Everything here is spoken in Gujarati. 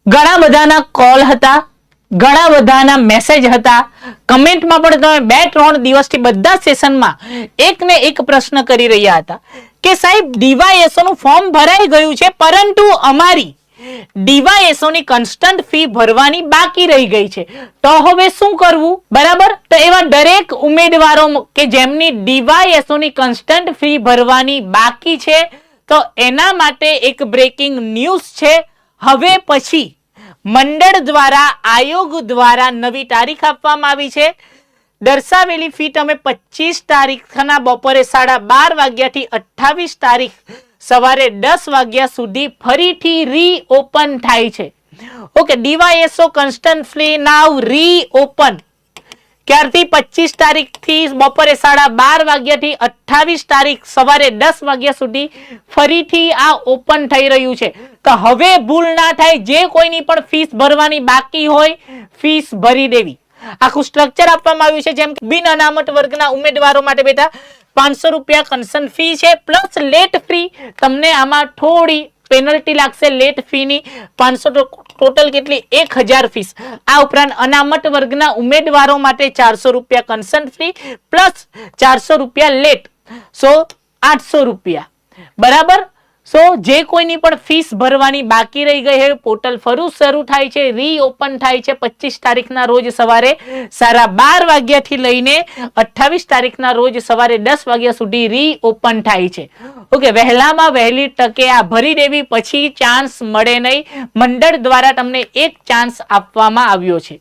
ઘણા બધાના કોલ હતા, ઘણા બધાના મેસેજ હતા, કમેન્ટમાં પણ તમે 2-3 દિવસથી બધા સેશનમાં એક ને એક પ્રશ્ન કરી રહ્યા હતા કે સાહેબ ડીવાયએસઓ નું ફોર્મ ભરાઈ ગયું છે, પરંતુ અમારી ડીવાયએસઓ ની કન્સ્ટન્ટ ફી ભરવાની બાકી રહી ગઈ છે, તો હવે શું કરવું? બરાબર, તો એવા દરેક ઉમેદવારો કે જેમની ડીવાયએસઓ ની કન્સ્ટન્ટ ફી ભરવાની બાકી છે, તો એના માટે એક બ્રેકિંગ ન્યૂઝ છે. હવે પછી મંડળ દ્વારા, આયોગ દ્વારા નવી તારીખ આપવામાં આવી છે. દર્શાવેલી ફી તમે 25 તારીખના બપોરે 12:30 વાગ્યાથી 28 તારીખ સવારે 10 વાગ્યા સુધી ફરીથી રીઓપન થાય છે. ઓકે, ડીવાયએસઓ કન્સ્ટન્ટ ફી નાવ રીઓપન. ક્યારથી? 25 તારીખથી બપોરે 12:30 વાગ્યાથી 28 તારીખ સવારે 10 વાગ્યા સુધી ફરીથી આ ઓપન થઈ રહ્યું છે. તો હવે ભૂલ ના થાય, જે કોઈની પણ ફીસ ભરવાની બાકી હોય ફીસ ભરી દેવી. આખું સ્ટ્રક્ચર આપવામાં આવ્યું છે. જેમ બિન અનામત વર્ગના ઉમેદવારો માટે બેટા 500 રૂપિયા કન્સર્ન ફી છે, પ્લસ લેટ ફી. તમને આમાં થોડી પેનલ્ટી લાગશે લેટ ફી ની. 500 ટોટલ કેટલી? 1000 ફીસ. આ ઉપરાંત અનામત વર્ગના ઉમેદવારો માટે 400 રૂપિયા કન્સર્ન ફી પ્લસ 400 રૂપિયા લેટ, સો 800 રૂપિયા. બરાબર. સો જે કોઈની પણ ફીસ ભરવાની બાકી રહી ગઈ છે, પોર્ટલ ફરું શરૂ થાય છે, રીઓપન થાય છે 25 તારીખના રોજ સવારે 12:30 વાગ્યાથી લઈને 28 તારીખના રોજ સવારે 10 વાગ્યા સુધી રીઓપન થાય છે. ઓકે, વહેલામાં વહેલી તકે આ ભરી દેવી, પછી ચાન્સ મળે નહીં. મંડળ દ્વારા તમને એક ચાન્સ આપવામાં આવ્યો છે.